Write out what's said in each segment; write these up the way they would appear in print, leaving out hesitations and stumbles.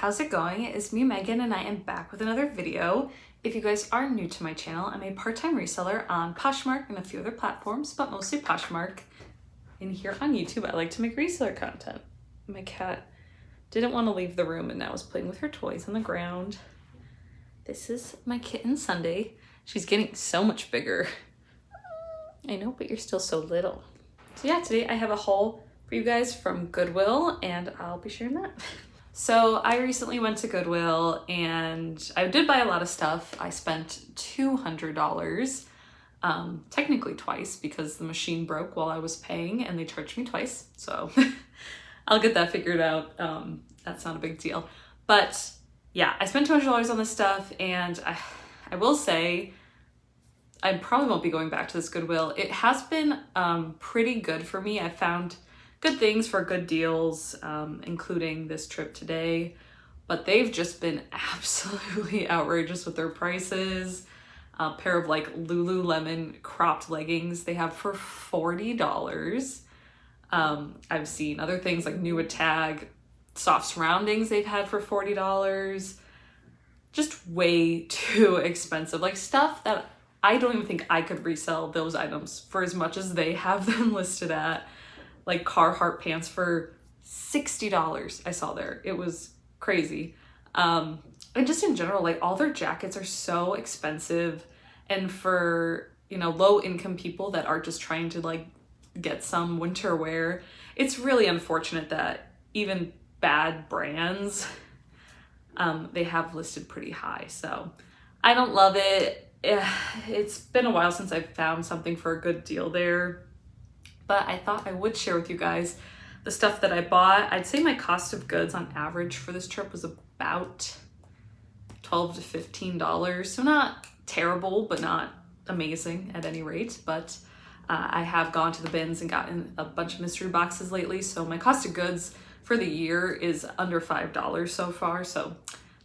how's it going? It's me, Megan, and I am back with another video. If you guys are new to my channel, I'm a part-time reseller on Poshmark and a few other platforms, but mostly Poshmark. And here on YouTube, I like to make reseller content. My cat didn't want to leave the room and now is playing with her toys on the ground. This is my kitten Sunday. She's getting so much bigger. I know, but you're still so little. So yeah, today I have a haul for you guys from Goodwill and I'll be sharing that. So I recently went to Goodwill and I did buy a lot of stuff. I spent $200, technically twice because the machine broke while I was paying and they charged me twice. So I'll get that figured out. That's not a big deal. But yeah, I spent $200 on this stuff and I will say I probably won't be going back to this Goodwill. It has been pretty good for me. I found good things for good deals, including this trip today, but they've just been absolutely outrageous with their prices. A pair of like Lululemon cropped leggings they have for $40. I've seen other things like New Tag soft surroundings they've had for $40. Just way too expensive. Like stuff that I don't even think I could resell those items for as much as they have them listed at. Like Carhartt pants for $60 I saw there. It was crazy. And just in general, like all their jackets are so expensive. And for, you know, low income people that are just trying to like get some winter wear, it's really unfortunate that even bad brands, they have listed pretty high. So I don't love it. It's been a while since I've found something for a good deal there. But I thought I would share with you guys the stuff that I bought. I'd say my cost of goods on average for this trip was about $12 to $15. So not terrible, but not amazing at any rate. But I have gone to the bins and gotten a bunch of mystery boxes lately. So my cost of goods for the year is under $5 so far. So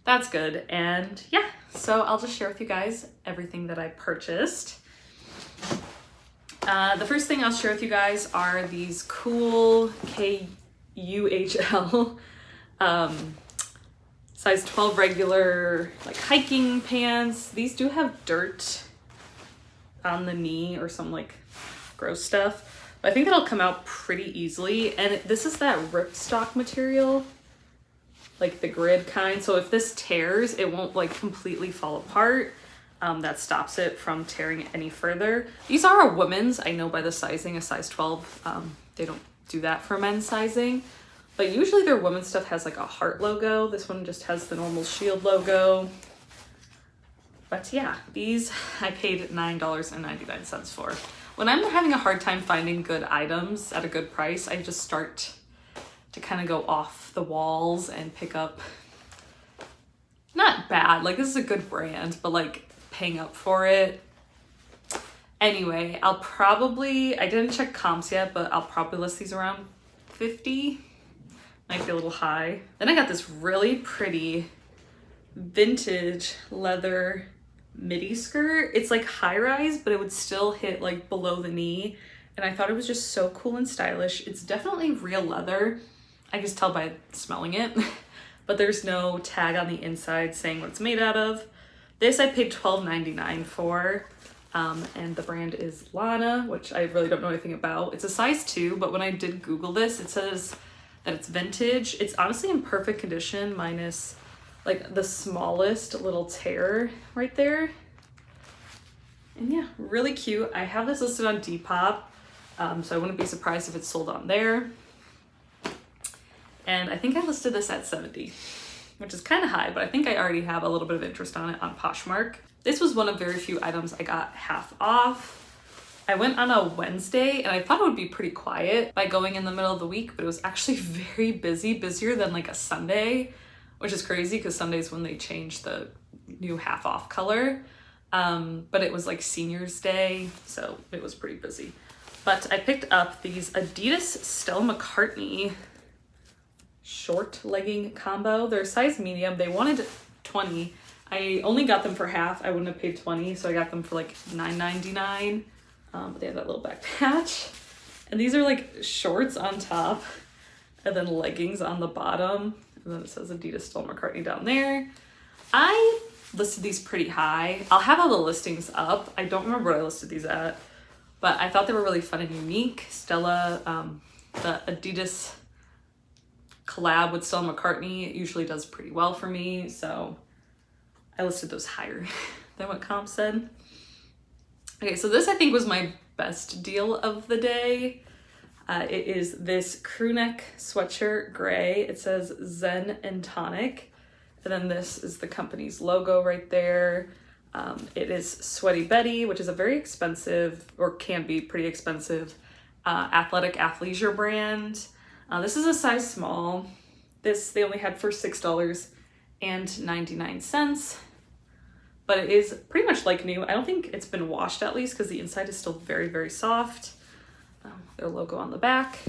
that's good. And yeah, so I'll just share with you guys everything that I purchased. The first thing I'll share with you guys are these cool KUHL size 12 regular like hiking pants. These do have dirt on the knee or some like gross stuff, but I think that'll come out pretty easily. And this is that ripstock material, like the grid kind. So if this tears, it won't like completely fall apart. That stops it from tearing any further. These are a women's, I know by the sizing, a size 12. They don't do that for men's sizing, but usually their women's stuff has like a heart logo. This one just has the normal shield logo. But yeah, these I paid $9.99 for. When I'm having a hard time finding good items at a good price, I just start to kind of go off the walls and pick up, not bad, like this is a good brand, but like paying up for it. Anyway, I didn't check comps yet, but I'll probably list these around 50. Might be a little high. Then I got this really pretty vintage leather midi skirt. It's like high rise, but it would still hit like below the knee. And I thought it was just so cool and stylish. It's definitely real leather. I can just tell by smelling it, but there's no tag on the inside saying what it's made out of. This I paid $12.99 for, and the brand is Lana, which I really don't know anything about. It's a size 2, but when I did Google this, it says that it's vintage. It's honestly in perfect condition, minus like the smallest little tear right there. And yeah, really cute. I have this listed on Depop, so I wouldn't be surprised if it's sold on there. And I think I listed this at $70. Which is kind of high, but I think I already have a little bit of interest on it on Poshmark. This was one of very few items I got half off. I went on a Wednesday and I thought it would be pretty quiet by going in the middle of the week, but it was actually very busy, busier than like a Sunday, which is crazy because Sunday's when they change the new half off color. But it was like Senior's Day, so it was pretty busy. But I picked up these Adidas Stella McCartney short legging combo. They're size medium. They wanted 20. I only got them for half. I wouldn't have paid 20, so I got them for like $9.99. But they have that little back patch. And these are like shorts on top and then leggings on the bottom. And then it says Adidas, Stella, Mccartney down there. I listed these pretty high. I'll have all the listings up. I don't remember what I listed these at, but I thought they were really fun and unique. Stella, the Adidas collab with Stella McCartney usually does pretty well for me, so I listed those higher than what comp said. Okay, so this I think was my best deal of the day. It is this crew neck sweatshirt, gray. It says Zen and Tonic. And then this is the company's logo right there. It is Sweaty Betty, which is a very expensive, or can be pretty expensive, athletic athleisure brand. This is a size small. This they only had for $6.99, but it is pretty much like new. I don't think it's been washed at least because the inside is still very, very soft. Their logo on the back.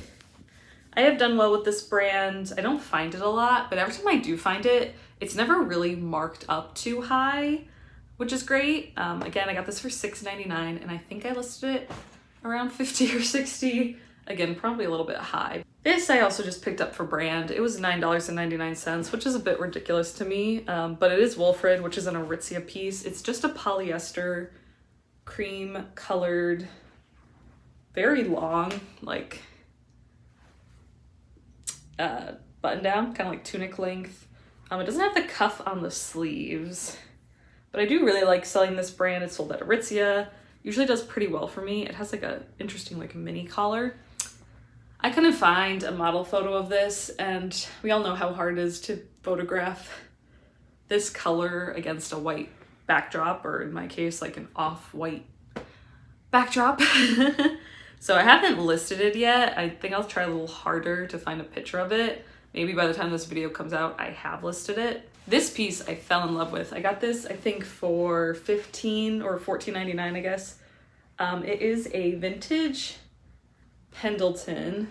I have done well with this brand. I don't find it a lot, but every time I do find it, it's never really marked up too high, which is great. Again, I got this for $6.99 and I think I listed it around 50 or 60. Again, probably a little bit high. This I also just picked up for brand. It was $9.99, which is a bit ridiculous to me, but it is Wolfred, which is an Aritzia piece. It's just a polyester cream colored, very long, like button down, kind of like tunic length. It doesn't have the cuff on the sleeves, but I do really like selling this brand. It's sold at Aritzia. Usually does pretty well for me. It has like a interesting like mini collar. I couldn't find a model photo of this, and we all know how hard it is to photograph this color against a white backdrop, or in my case, like an off-white backdrop. So I haven't listed it yet. I think I'll try a little harder to find a picture of it. Maybe by the time this video comes out, I have listed it. This piece I fell in love with. I got this, I think, for $15 or $14.99, I guess. It is a vintage Pendleton.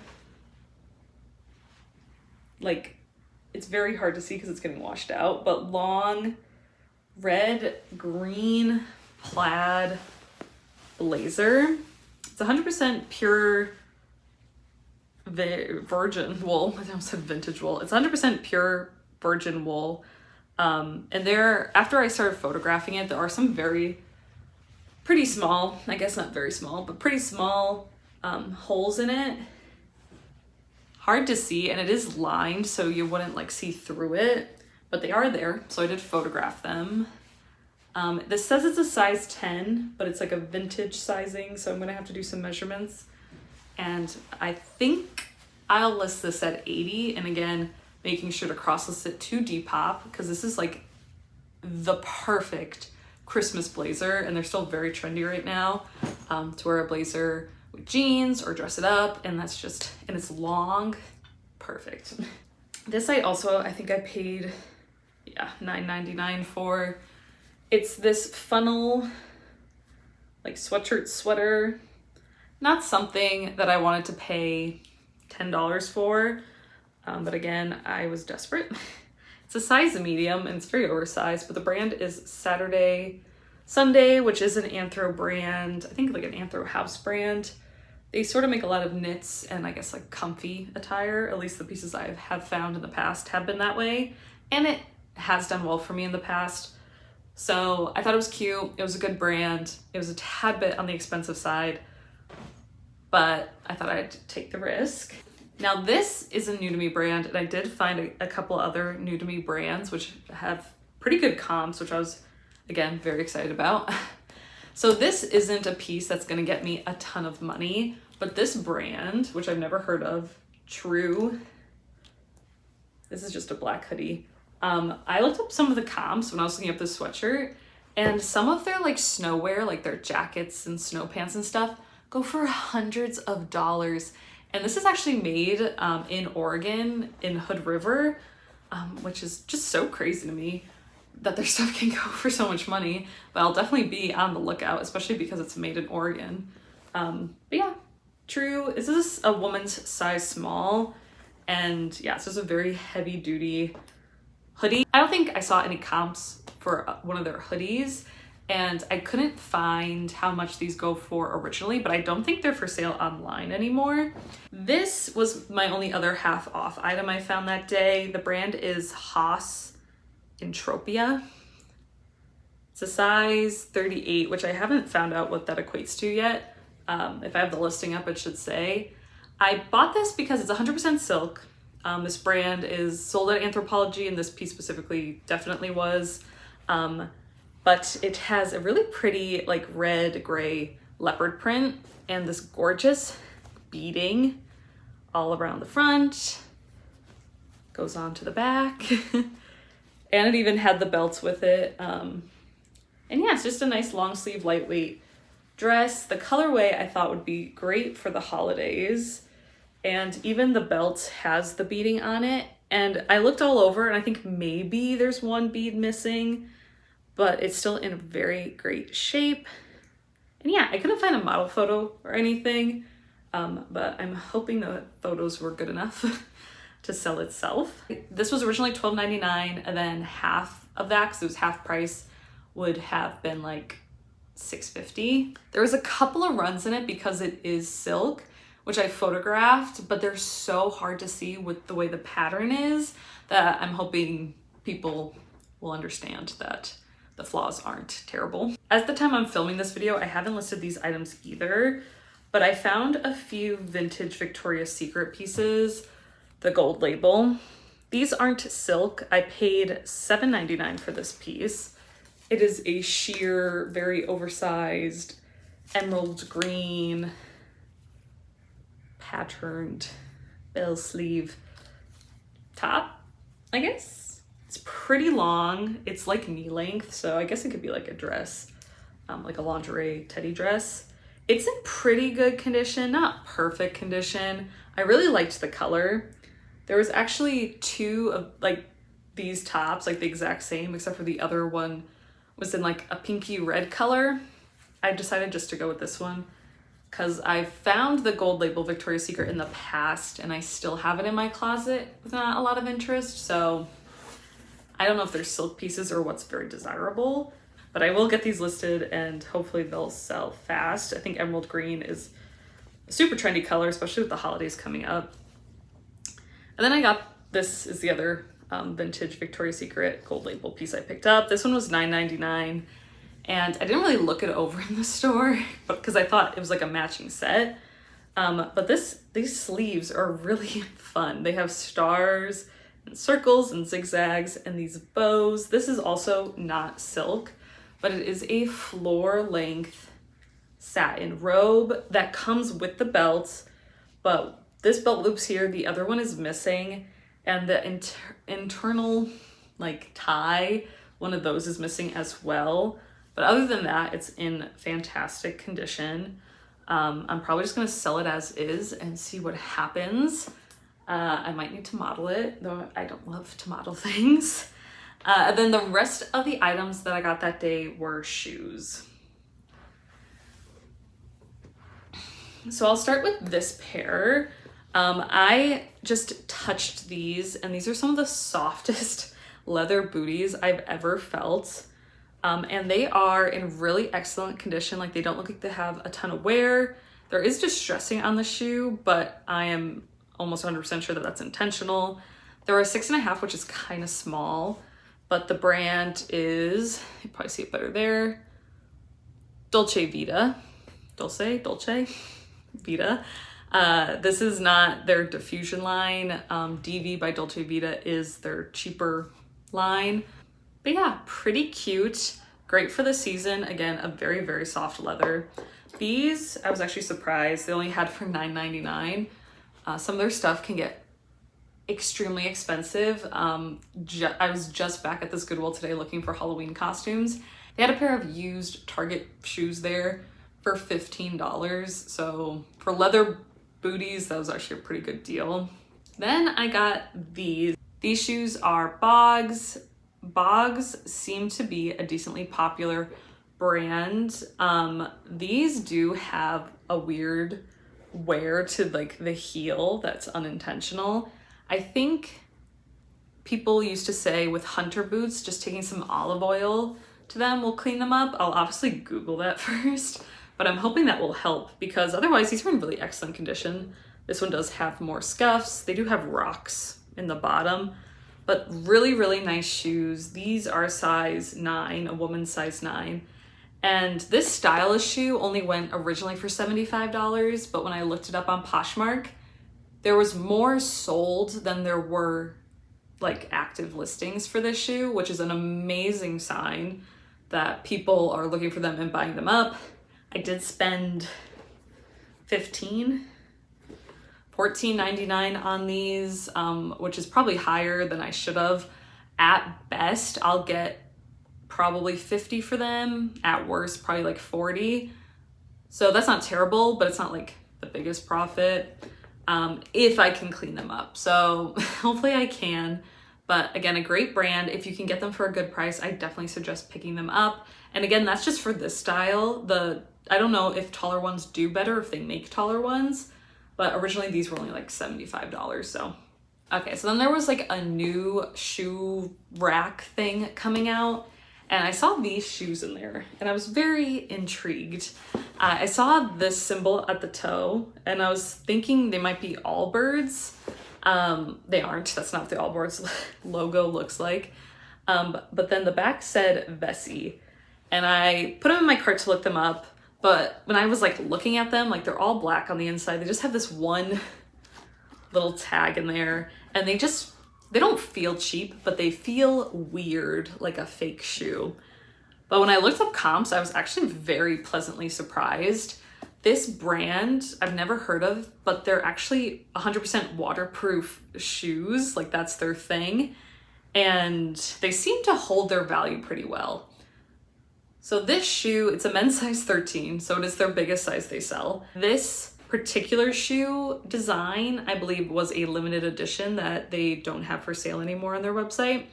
Like, it's very hard to see because it's getting washed out, but long red, green, plaid blazer. It's 100% pure virgin wool. I almost said vintage wool. It's 100% pure virgin wool. And there, after I started photographing it, there are some pretty small, I guess not very small, but pretty small holes in it. Hard to see, and it is lined, so you wouldn't like see through it, but they are there, so I did photograph them. This says it's a size 10, but it's like a vintage sizing, so I'm gonna have to do some measurements. And I think I'll list this at 80, and again, making sure to cross list it to Depop, because this is like the perfect Christmas blazer, and they're still very trendy right now, to wear a blazer with jeans or dress it up, and that's just, and it's long, perfect. This I think I paid, yeah, $9.99 for. It's this funnel, like sweatshirt sweater. Not something that I wanted to pay $10 for, but again, I was desperate. It's a size medium and it's very oversized, but the brand is Sunday, which is an Anthro brand. I think like an Anthro house brand. They sort of make a lot of knits and I guess like comfy attire. At least the pieces I have found in the past have been that way. And it has done well for me in the past. So I thought it was cute. It was a good brand. It was a tad bit on the expensive side, but I thought I'd take the risk. Now this is a new to me brand, and I did find a couple other new to me brands which have pretty good comps, which I was, again, very excited about. So this isn't a piece that's gonna get me a ton of money, but this brand, which I've never heard of, True, this is just a black hoodie. I looked up some of the comps when I was looking up this sweatshirt, and some of their like snow wear, like their jackets and snow pants and stuff, go for hundreds of dollars. And this is actually made in Oregon, in Hood River, which is just so crazy to me that their stuff can go for so much money. But I'll definitely be on the lookout, especially because it's made in Oregon. But yeah, True. This is a woman's size small, and yeah, it's just a very heavy duty hoodie. I don't think I saw any comps for one of their hoodies, and I couldn't find how much these go for originally, but I don't think they're for sale online anymore. This was my only other half off item I found that day. The brand is Haas Entropia. It's a size 38, which I haven't found out what that equates to yet. If I have the listing up, it should say. I bought this because it's 100% silk. This brand is sold at Anthropologie, and this piece specifically definitely was. But it has a really pretty like red gray leopard print and this gorgeous beading all around the front. Goes on to the back. And it even had the belts with it. And yeah, it's just a nice long sleeve, lightweight dress. The colorway I thought would be great for the holidays. And even the belt has the beading on it. And I looked all over and I think maybe there's one bead missing, but it's still in a very great shape. And yeah, I couldn't find a model photo or anything, but I'm hoping the photos were good enough to sell itself. This was originally $12.99, and then half of that, because it was half price, would have been like $6.50. There was a couple of runs in it because it is silk, which I photographed, but they're so hard to see with the way the pattern is that I'm hoping people will understand that the flaws aren't terrible. At the time I'm filming this video, I haven't listed these items either, but I found a few vintage Victoria's Secret pieces, the gold label. These aren't silk. I paid $7.99 for this piece. It is a sheer, very oversized emerald green patterned bell sleeve top, I guess. It's pretty long. It's like knee length, so I guess it could be like a dress, like a lingerie teddy dress. It's in pretty good condition, not perfect condition. I really liked the color. There was actually two of like these tops, like the exact same, except for the other one was in like a pinky red color. I decided just to go with this one because I found the gold label Victoria's Secret in the past and I still have it in my closet with not a lot of interest. So I don't know if they're silk pieces or what's very desirable, but I will get these listed and hopefully they'll sell fast. I think emerald green is a super trendy color, especially with the holidays coming up. And then I got, this is the other vintage Victoria's Secret gold label piece I picked up. This one was $9.99 and I didn't really look it over in the store but because I thought it was like a matching set. But these sleeves are really fun. They have stars and circles and zigzags and these bows. This is also not silk, but it is a floor length satin robe that comes with the belt, but this belt loops here, the other one is missing, and the internal like tie, one of those is missing as well. But other than that, it's in fantastic condition. I'm probably just gonna sell it as is and see what happens. I might need to model it, though I don't love to model things. And then the rest of the items that I got that day were shoes. So I'll start with this pair. I just touched these and these are some of the softest leather booties I've ever felt. And they are in really excellent condition. Like they don't look like they have a ton of wear. There is distressing on the shoe, but I am almost 100% sure that that's intentional. There are 6.5, which is kind of small, but the brand is, you probably see it better there, Dolce Vita. Dolce Vita. This is not their diffusion line. DV by Dolce Vita is their cheaper line. But yeah, pretty cute. Great for the season. Again, a very, very soft leather. These, I was actually surprised. They only had for $9.99. Some of their stuff can get extremely expensive. I was just back at this Goodwill today looking for Halloween costumes. They had a pair of used Target shoes there for $15. So for leather booties, that was actually a pretty good deal. Then I got these. These shoes are Bogs. Bogs seem to be a decently popular brand. These do have a weird wear to like the heel that's unintentional. I think people used to say with hunter boots, just taking some olive oil to them will clean them up. I'll obviously Google that first, but I'm hoping that will help because otherwise these are in really excellent condition. This one does have more scuffs. They do have rocks in the bottom, but really, really nice shoes. These are size 9, a woman's size 9. And this stylish shoe only went originally for $75, but when I looked it up on Poshmark, there was more sold than there were like active listings for this shoe, which is an amazing sign that people are looking for them and buying them up. I did spend $14.99 on these, which is probably higher than I should have. At best, I'll get probably 50 for them. At worst, probably like 40. So that's not terrible, but it's not like the biggest profit if I can clean them up. So hopefully I can. But again, a great brand. If you can get them for a good price, I definitely suggest picking them up. And again, that's just for this style. I don't know if taller ones do better, if they make taller ones, but originally these were only like $75. So, okay, so then there was like a new shoe rack thing coming out, and I saw these shoes in there and I was very intrigued. I saw this symbol at the toe and I was thinking they might be Allbirds. They aren't. That's not what the Allbirds logo looks like. But then the back said Vessi, and I put them in my cart to look them up. But when I was like looking at them, like they're all black on the inside. They just have this one little tag in there, and they don't feel cheap, but they feel weird, like a fake shoe. But when I looked up comps, I was actually very pleasantly surprised. This brand I've never heard of, but they're actually 100% waterproof shoes. Like that's their thing. And they seem to hold their value pretty well. So this shoe, it's a men's size 13, so it is their biggest size they sell. This particular shoe design, I believe, was a limited edition that they don't have for sale anymore on their website.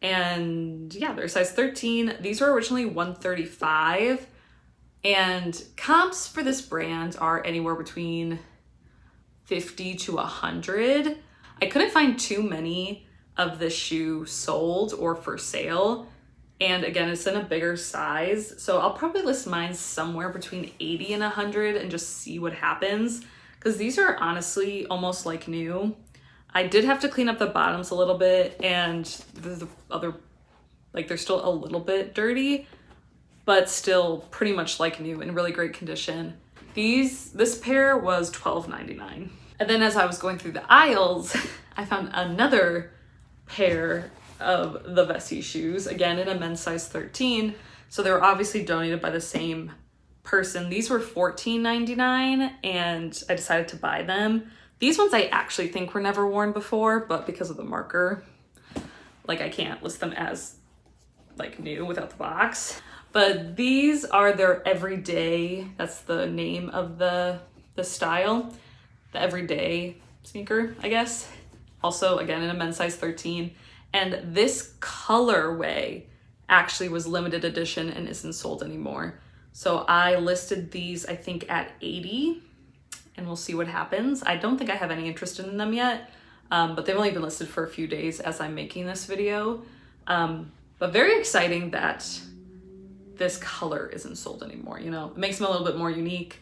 And yeah, they're size 13. These were originally $135. And comps for this brand are anywhere between 50 to 100. I couldn't find too many of this shoe sold or for sale. And again, it's in a bigger size. So I'll probably list mine somewhere between 80 and 100 and just see what happens. Because these are honestly almost like new. I did have to clean up the bottoms a little bit, and the other, like they're still a little bit dirty, but still pretty much like new, in really great condition. This pair was $12.99. And then as I was going through the aisles, I found another pair of the Vessi shoes, again in a men's size 13. So they were obviously donated by the same person. These were $14.99 and I decided to buy them. These ones I actually think were never worn before, but because of the marker, like I can't list them as like new without the box. But these are their everyday, that's the name of the style, the everyday sneaker, I guess. Also, again, in a men's size 13. And this colorway actually was limited edition and isn't sold anymore. So I listed these, I think, at 80, and we'll see what happens. I don't think I have any interest in them yet, but they've only been listed for a few days as I'm making this video. But very exciting that this color isn't sold anymore, you know? It makes them a little bit more unique.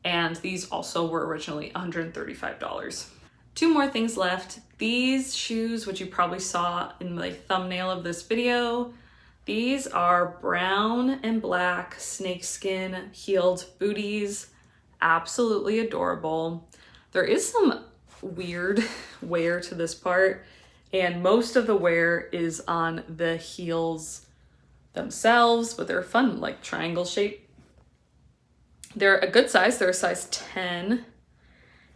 And these also were originally $135. Two more things left. These shoes, which you probably saw in the thumbnail of this video, these are brown and black snakeskin heeled booties. Absolutely adorable. There is some weird wear to this part, and most of the wear is on the heels themselves, but they're fun, like triangle shape. They're a good size. They're a size 10.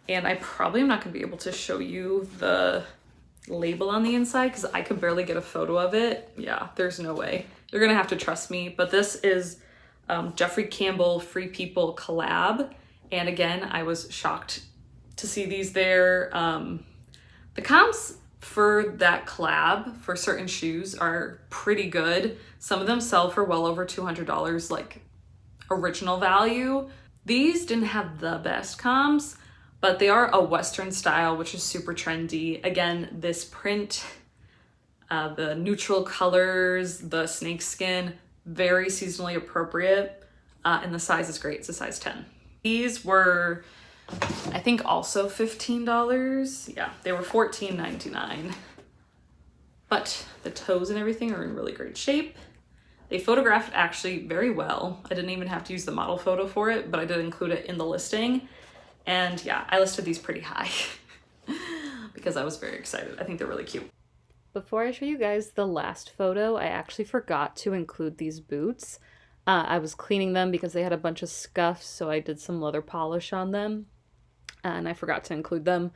And I probably am not going to be able to show you the label on the inside because I could barely get a photo of it. Yeah, there's no way. You're going to have to trust me. But this is Jeffrey Campbell Free People collab. And again, I was shocked to see these there. The comps for that collab for certain shoes are pretty good. Some of them sell for well over $200, like original value. These didn't have the best comps, but they are a Western style, which is super trendy. Again, this print, the neutral colors, the snakeskin, very seasonally appropriate, and the size is great. It's a size 10. These were, I think, also $15. Yeah, they were $14.99. But the toes and everything are in really great shape. They photographed actually very well. I didn't even have to use the model photo for it, but I did include it in the listing. And yeah, I listed these pretty high because I was very excited. I think they're really cute. Before I show you guys the last photo, I actually forgot to include these boots. I was cleaning them because they had a bunch of scuffs, so I did some leather polish on them, and I forgot to include them.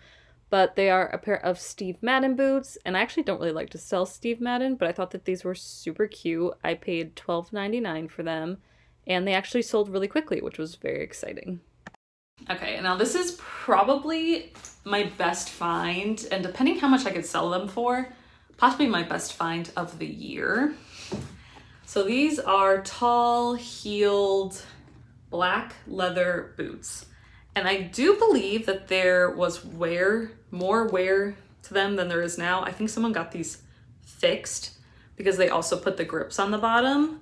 But they are a pair of Steve Madden boots, and I actually don't really like to sell Steve Madden, but I thought that these were super cute. I paid $12.99 for them, and they actually sold really quickly, which was very exciting. Okay, now this is probably my best find, and depending how much I could sell them for, possibly my best find of the year. So these are tall, heeled, black leather boots. And I do believe that there was more wear to them than there is now. I think someone got these fixed because they also put the grips on the bottom.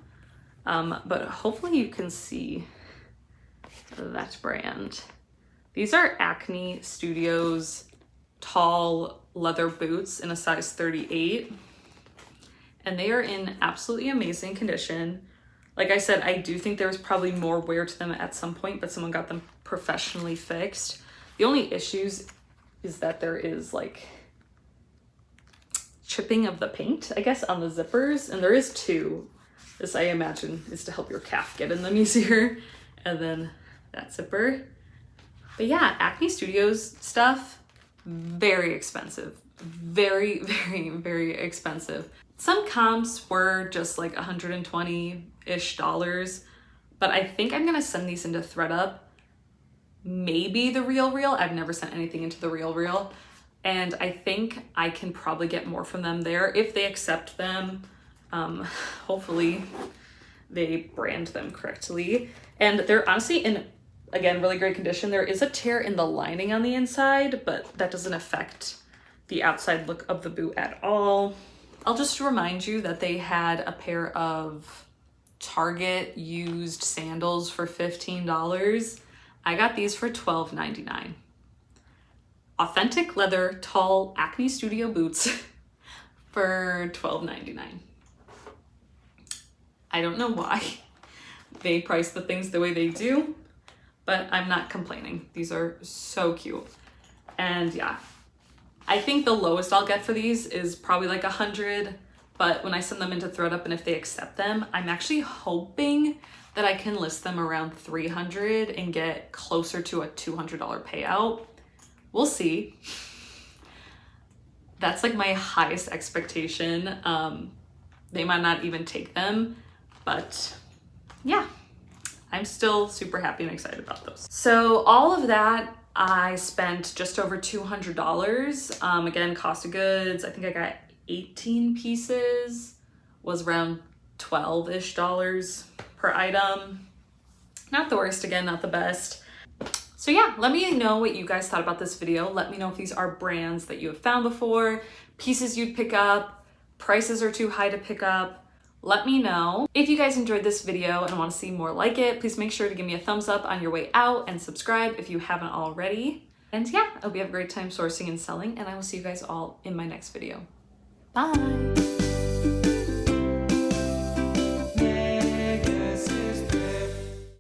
But hopefully you can see that brand. These are Acne Studios tall leather boots in a size 38. And they are in absolutely amazing condition. Like I said, I do think there was probably more wear to them at some point, but someone got them professionally fixed. The only issues is that there is like chipping of the paint, I guess, on the zippers. And there is two. This, I imagine, is to help your calf get in them easier. And then that zipper. But yeah, Acne Studios stuff, very expensive. Very, very, very expensive. Some comps were just like $120-ish, but I think I'm gonna send these into ThredUp. Maybe the RealReal. I've never sent anything into the RealReal, and I think I can probably get more from them there if they accept them. Hopefully they brand them correctly, and they're honestly in, again, really great condition. There is a tear in the lining on the inside, but that doesn't affect the outside look of the boot at all. I'll just remind you that they had a pair of Target used sandals for $15. I got these for $12.99. Authentic leather, tall Acne Studio boots for $12.99. I don't know why they price the things the way they do, but I'm not complaining. These are so cute. And yeah, I think the lowest I'll get for these is probably like $100, but when I send them into ThredUp and if they accept them, I'm actually hoping that I can list them around $300 and get closer to a $200 payout. We'll see. That's like my highest expectation. They might not even take them, but yeah, I'm still super happy and excited about those. So all of that, I spent just over $200. Again, cost of goods, I think I got 18 pieces, was around $12-ish per item. Not the worst, again, not the best. So yeah, let me know what you guys thought about this video. Let me know if these are brands that you have found before, pieces you'd pick up, prices are too high to pick up. Let me know. If you guys enjoyed this video and want to see more like it, please make sure to give me a thumbs up on your way out and subscribe if you haven't already. And yeah, I hope you have a great time sourcing and selling, and I will see you guys all in my next video. Bye!